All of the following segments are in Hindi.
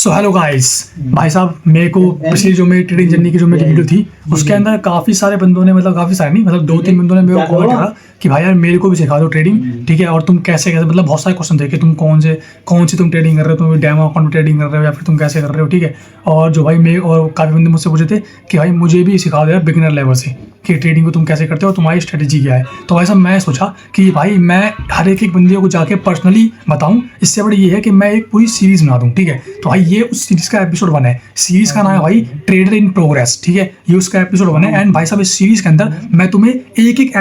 सो हेलो गाइस, भाई साहब मेरे को पिछली जो मेरी ट्रेडिंग जर्नी की जो मेरी वीडियो थी उसके अंदर काफ़ी सारे बंदों ने, मतलब काफ़ी सारे नहीं, मतलब 2-3 बंदों ने मेरे को कॉल करा कि भाई यार मेरे को भी सिखा दो ट्रेडिंग, ठीक है। और तुम कैसे कैसे, मतलब बहुत सारे क्वेश्चन थे कि तुम कौन सी तुम ट्रेडिंग कर रहे हो, तुम डेमो अकाउंट में ट्रेडिंग कर रहे हो या फिर तुम कैसे कर रहे हो, ठीक है। और जो भाई मैं और काफ़ी बंदे मुझसे पूछे थे कि भाई मुझे भी सिखा दो यार बिगिनर लेवल से कि ट्रेडिंग को तुम कैसे करते हो, तुम्हारी स्ट्रेटेजी क्या है। तो वैसा मैं सोचा कि भाई मैं हर एक बंदे को जाके पर्सनली बताऊं, इससे बड़ी ये है कि मैं एक पूरी सीरीज बना दूं, ठीक है। तो भाई ये उस सीरीज का एपिसोड 1 है। सीरीज का नाम है भाई ट्रेडर इन प्रोग्रेस, ठीक है। ये उसका एपिसोड 1 है। एंड भाई साहब इस सीरीज के अंदर मैं तुम्हें एक एक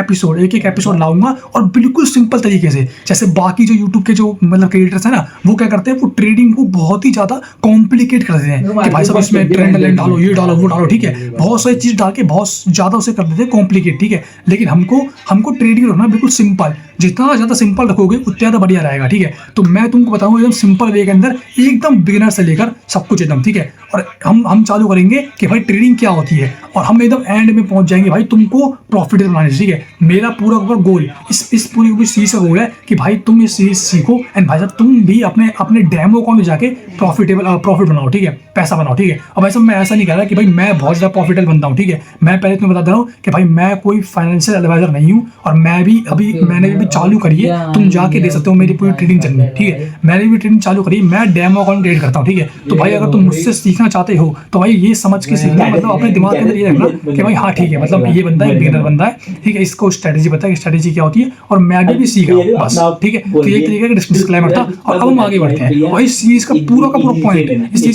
एपिसोड लाऊंगा और बिल्कुल सिंपल तरीके से, जैसे बाकी जो यूट्यूब के जो मतलब क्रिएटर्स है ना, वो क्या करते हैं, वो ट्रेडिंग को बहुत ही ज्यादा कॉम्प्लिकेट कर देते हैं कि भाई साहब इसमें ट्रेंड लाइन डालो, ये डालो, वो डालो, ठीक है। बहुत सारी चीज डाल के बहुत ज्यादा उसे कर देते हैं कॉम्प्लिकेट, ठीक है। लेकिन हमको ट्रेडिंग रखना बिल्कुल सिंपल, जितना ज्यादा सिंपल रखोगे उतना ज्यादा बढ़िया रहेगा, ठीक है। तो मैं तुमको बताऊंगा एकदम सिंपल वे के अंदर, एकदम बिगिनर से लेकर सब कुछ एकदम, ठीक है। और हम चालू करेंगे कि भाई ट्रेडिंग क्या होती है और हम एकदम एंड में पहुंच जाएंगे भाई तुमको प्रॉफिटेबल बनाने से, ठीक है। मेरा पूरा गोल इस पूरी सीरीज का गोल है कि भाई तुम ये सीरीज सीखो एंड भाई साहब तुम भी अपने डेमो अकाउंट में जाके प्रॉफिट बनाओ, ठीक है, पैसा बनाओ, ठीक है। और भाई साहब मैं ऐसा नहीं कह रहा कि भाई मैं बहुत ज़्यादा प्रॉफिटेबल बनता हूँ, ठीक है। मैं पहले तुम्हें बता दे रहा हूँ कि भाई मैं कोई फाइनेंशियल एडवाइजर नहीं हूँ और मैंने भी चालू करी है, तुम जाके दे सकते हो मेरी पूरी ट्रेडिंग जर्नी, ठीक है। मैंने भी ट्रेडिंग चालू करी, मैं डेमो अकाउंट ट्रेड करता हूँ, ठीक है। तो भाई अगर तुम मुझसे सीखना चाहते हो तो भाई ये समझ के सीखना, मतलब अपने दिमाग के अंदर ये रखना कि भाई हाँ ठीक है, मतलब ये बंदा एक बिगिनर बंदा है, ठीक है, इसको स्ट्रेटेजी पता है कि स्ट्रेटेजी क्या होती है और मैं भी सीख रहा हूँ बस, ठीक है। तो ये तरीके का डिस्क्लेमर था और अब हम आगे बढ़ते हैं। और इस चीज का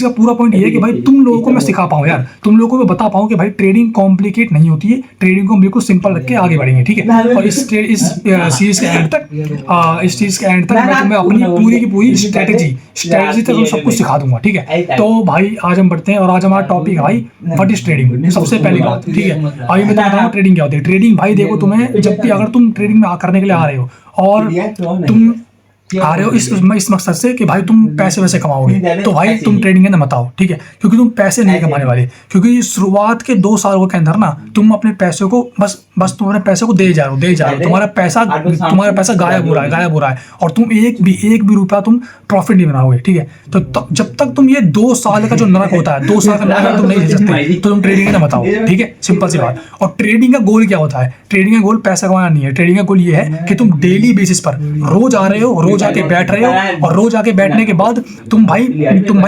पूरा पॉइंट ये है कि भाई तुम लोगों को मैं सिखा पाऊँ यार, तुम लोगों को मैं बता पाऊँ कि भाई ट्रेडिंग कॉम्प्लिकेट नहीं होती है, ट्रेडिंग को बिल्कुल सिंपल रख के आगे बढ़ेंगे, ठीक है। और इस सीरीज के एंड तक मैं तुम्हें अपनी पूरी की पूरी स्ट्रेटेजी तक सब कुछ सिखा दूंगा, ठीक है। तो भाई आज हम बढ़ते हैं और आज हमारा टॉपिक है भाई व्हाट इज ट्रेडिंग। सबसे पहली बात, ठीक है, अभी मैं बताऊँ ट्रेडिंग क्या होती है। ट्रेडिंग भाई देखो, तुम्हें जब भी अगर तुम ट्रेडिंग में करने के लिए आ रहे हो और तुम आ रहे हो इस मकसद से कि भाई तुम पैसे वैसे कमाओगे, तो भाई तुम ट्रेडिंग के अंदर मत आओ, ठीक है, क्योंकि तुम पैसे नहीं कमाने वाले। क्योंकि शुरुआत के 2 सालों के अंदर ना तुम अपने पैसे को बस तुम्हारे पैसे को दे जा रहे हो, तुम्हारा पैसा गायब हो रहा है और तुम एक भी रुपया तुम प्रॉफिट नहीं बनाओगे, ठीक है। तो जब तक तुम ये 2 साल का जो नरक होता है, 2 साल का नरक तुम नहीं झेल सकते, तो तुम ट्रेडिंग में मत आओ, ठीक है, सिंपल सी बात। और ट्रेडिंग का गोल क्या होता है? ट्रेडिंग का गोल पैसा कमाना नहीं है। ट्रेडिंग का गोल ये है कि तुम डेली बेसिस पर रोज आ रहे हो, रोज आके बैठ रहे हो और रोज आके बैठने के बाद तुम भाई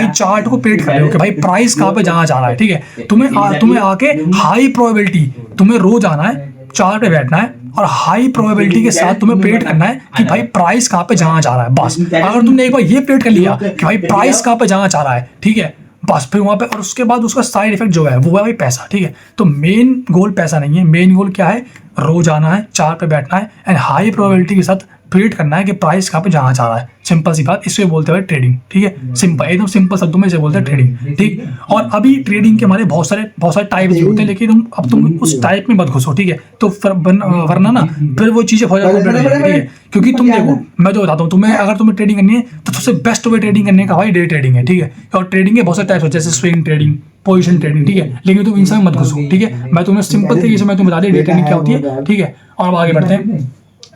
चार्ट को प्रेडिक्ट कर रहे हो कि भाई प्राइस कहाँ पे जहाँ जा रहा है, ठीक है। तुम्हें आके हाई प्रोबेबिलिटी, तुम्हें रोज आना है, चार्ट पे बैठना है और हाई प्रोबेबिलिटी के साथ तुम्हें प्रेडिक्ट करना है कि भाई प्राइस कहाँ पे जहाँ जा रहा है। बस अगर तुमने एक बार ये प्रेडिक्ट कर लिया कि भाई प्राइस कहाँ पे जहाँ जा रहा है, ठीक है, बस फिर वहां पे, और उसके बाद उसका साइड इफेक्ट जो है वो है भाई पैसा, ठीक है। तो मेन गोल पैसा नहीं है, मेन गोल क्या है? रोज आना है, चार्ट पे बैठना है एंड हाई प्रोबेबिलिटी के साथ प्रेडिक्ट करना है कि प्राइस कहाँ पे जहाँ जा रहा है। सिंपल सी बात, इसको बोलते हैं ट्रेडिंग, ठीक है। सिंपल, एकदम सिंपल शब्दों में इसे बोलते हैं ट्रेडिंग, ठीक। और अभी ट्रेडिंग के हमारे बहुत सारे टाइप्स भी होते हैं, लेकिन अब तुम उस टाइप में मत घुसो, ठीक है। तो वरना ना फिर वो चीजें हो जाती है, ठीक है। क्योंकि तुम देखो, मैं जो बताता हूँ तुम्हें, अगर तुम्हें ट्रेडिंग करनी है तो सबसे बेस्ट वे ट्रेडिंग करने का भाई डे ट्रेडिंग है, ठीक है। और ट्रेडिंग के बहुत सारे टाइप्स होते हैं, जैसे स्विंग ट्रेडिंग, पोजीशन ट्रेडिंग, ठीक है। लेकिन तुम इनसे मत घुसो, ठीक है। मैं तुम्हें सिंपल तरीके से मैं तुम्हें बता दें डे ट्रेडिंग क्या होती है, ठीक है। और आगे बढ़ते हैं।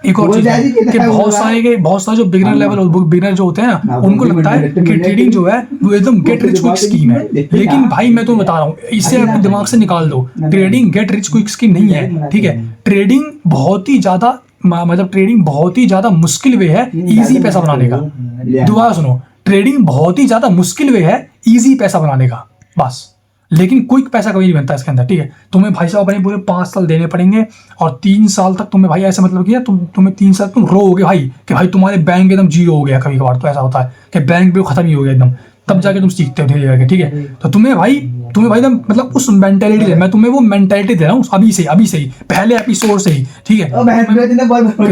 एक और चीज है कि बहुत सारे जो बिगिनर जो होते हैं ना, उनको लगता है कि ट्रेडिंग जो है वो एकदम गेट रिच क्विक स्कीम है। लेकिन भाई मैं तुम्हें बता रहा हूँ, इसे अपने दिमाग से निकाल दो। Trading get rich quick scheme नहीं है, ठीक है। ट्रेडिंग बहुत ही ज्यादा मुश्किल वे है इजी पैसा बनाने का। दोबारा सुनो, ट्रेडिंग बहुत ही ज्यादा मुश्किल वे है इजी पैसा बनाने का, बस। लेकिन क्विक पैसा कभी नहीं बनता इसके अंदर, ठीक है। तुम्हें भाई साहब अपने पूरे 5 साल देने पड़ेंगे और 3 साल तक तुम्हें भाई ऐसा मतलब किया तुम्हें 3 साल तुम रोओगे भाई कि भाई तुम्हारे बैंक एकदम जीरो हो गया। कभी कभार तो ऐसा होता है कि बैंक भी खत्म ही हो गया एकदम, तब जाके तुम सीखते हो धीरे धीरे, ठीक है। तो तुम्हें भाई एकदम मतलब उस मेंटालिटी से, मैं तुम्हें वो मेंटालिटी दे रहा हूँ अभी से ही पहले एपिसोड से ही, ठीक है।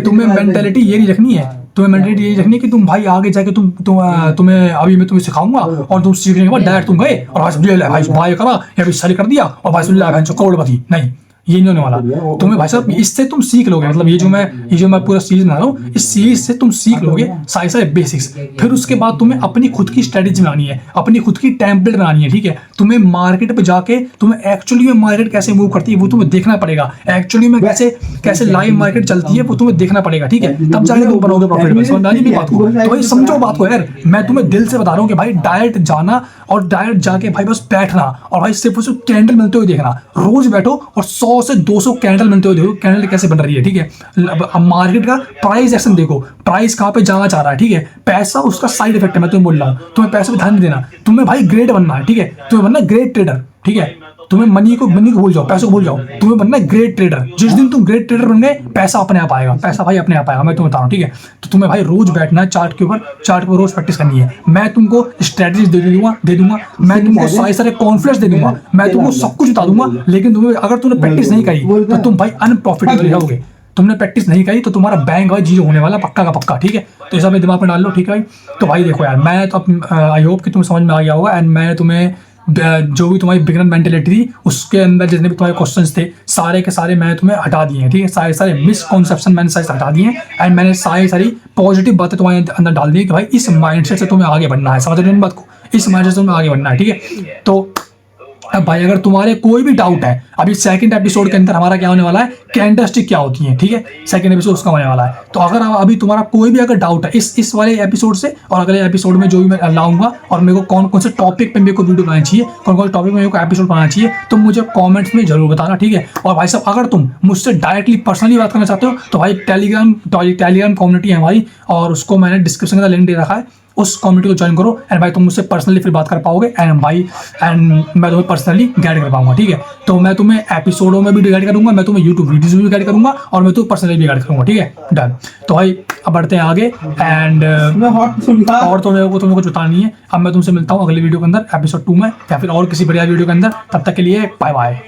तुम्हें मेंटालिटी ये नहीं रखनी है, तुम्हें मेंटालिटी ये रखनी है कि तुम भाई आगे जाके तुम्हें अभी मैं तुम्हें सिखाऊंगा और तुम सीखने के बाद डायरेक्ट तुम गए और भाई बाय करा या फिर सेल कर दिया और भाई करोड़पति नहीं। ये नहीं होने वाला। तुम्हें भाई साहब इससे तुम सीख लोगे, मतलब ये जो मैं पूरा सीरीज बना रहा हूँ, इस सीरीज से तुम सीख लोगे सारे सारे बेसिक्स। फिर उसके बाद तुम्हें अपनी खुद की स्ट्रेटेजी बनानी है, अपनी खुद की टेम्पलेट बनानी है, ठीक है। तुम्हें मार्केट पे जाके तुम्हें एक्चुअली में मार्केट कैसे मूव करती है वो तुम्हें देखना पड़ेगा, एक्चुअली में कैसे लाइव मार्केट चलती है वो तुम्हें देखना पड़ेगा, ठीक है। तब जाके तुम बनोगे प्रॉफिटेबल। समझ भी बात को, तो भाई समझो बात को यार। मैं तुम्हें दिल से बता रहा हूँ कि भाई डायरेक्ट जाना और डायरेक्ट जाके भाई बस बैठना और भाई सिर्फ उसे कैंडल मिलते हुए देखना। रोज बैठो और 100 से 200 कैंडल मिलते हुए देखो कैंडल कैसे बन रही है, ठीक है। अब मार्केट का प्राइस एक्शन देखो, प्राइस कहाँ पे जाना चाह रहा है, ठीक है। पैसा उसका साइड इफेक्ट है, मैं तुम्हें बोल रहा हूँ। तुम्हें पैसे पे ध्यान नहीं देना, तुम्हें भाई ग्रेट बनना है, ठीक है। तुम्हें बनना ग्रेट ट्रेडर, ठीक है। तुम्हें मनी को भूल जाओ, पैसों को भूल जाओ, तुम्हें बनना है ग्रेट ट्रेडर। जिस दिन तुम ग्रेट ट्रेडर बन गए, पैसा अपने आप आएगा, पैसा भाई अपने आप आएगा, मैं तुम्हें बता रहा हूँ, ठीक है। तो तुम्हें भाई रोज बैठना है चार्ट के ऊपर रोज प्रैक्टिस करनी है। मैं तुमको स्ट्रेटजीज दे दूंगा, मैं तुमको सारे कॉन्फ्लिक्ट्स दे दूंगा, मैं तुमको सब कुछ बता दूंगा। लेकिन तुम्हें अगर तुमने प्रैक्टिस नहीं करी तो तुम भाई अनप्रॉफिटेबल रहोगे। तुमने प्रैक्टिस नहीं करी तो तुम्हारा बैंक भाई जीरो होने वाला, पक्का का पक्का, ठीक है। तो ये सब दिमाग में डाल लो, ठीक है भाई। तो भाई देखो यार, मैं तो आई होप कि तुम्हें समझ में आ गया होगा। एंड मैं तुम्हें जो भी तुम्हारी बिगिनर मेंटेलिटी थी उसके अंदर जितने भी तुम्हारे क्वेश्चंस थे सारे के सारे मैंने तुम्हें हटा दिए हैं, ठीक है। सारे मिसकॉन्सेप्शन मैंने सारे हटा दिए हैं। एंड मैंने सारी पॉजिटिव बातें तुम्हारे अंदर डाल दी है कि भाई इस माइंडसेट से तुम्हें आगे बढ़ना है। समझ रहे हो इन बात को, इस माइंडसेट से तुम्हें आगे बढ़ना है, ठीक है। तो अब भाई अगर तुम्हारे कोई भी डाउट है, अभी सेकंड एपिसोड के अंदर हमारा क्या होने वाला है, कैंडलस्टिक क्या होती है, ठीक है। सेकंड एपिसोड उसका होने वाला है। तो अगर अभी तुम्हारा कोई भी अगर डाउट है इस वाले एपिसोड से और अगले एपिसोड में जो भी मैं लाऊंगा, और मेरे को कौन कौन से टॉपिक पे मेरे को वीडियो बनानी चाहिए, कौन कौन से टॉपिक में मेरे को एपिसोड बनाना चाहिए, तो मुझे कॉमेंट्स में जरूर बताना, ठीक है। और भाई साहब अगर तुम मुझसे डायरेक्टली पर्सनली बात करना चाहते हो तो भाई टेलीग्राम कम्युनिटी है हमारी, और उसको मैंने डिस्क्रिप्शन का लिंक दे रखा है, उस कम्युनिटी को ज्वाइन करो। एंड भाई तुम मुझसे पर्सनली फिर बात कर पाओगे। एंड मैं तुम्हें पर्सनली गाइड कर पाऊंगा, ठीक है। तो मैं तुम्हें एपिसोडों में भी गाइड करूंगा, मैं तुम्हें यूट्यूब वीडियोज में भी गाइड करूंगा, और मैं तुम्हें पर्सनली भी गाइड करूंगा, ठीक है। डन। तो भाई अब बढ़ते हैं आगे। एंड और तो मेरे को तुम्हें कुछ बताना नहीं है। अब मैं तुमसे मिलता हूँ अगली वीडियो के अंदर, एपिसोड 2 में, या फिर और किसी बढ़िया वीडियो के अंदर। तब तक के लिए बाय बाय।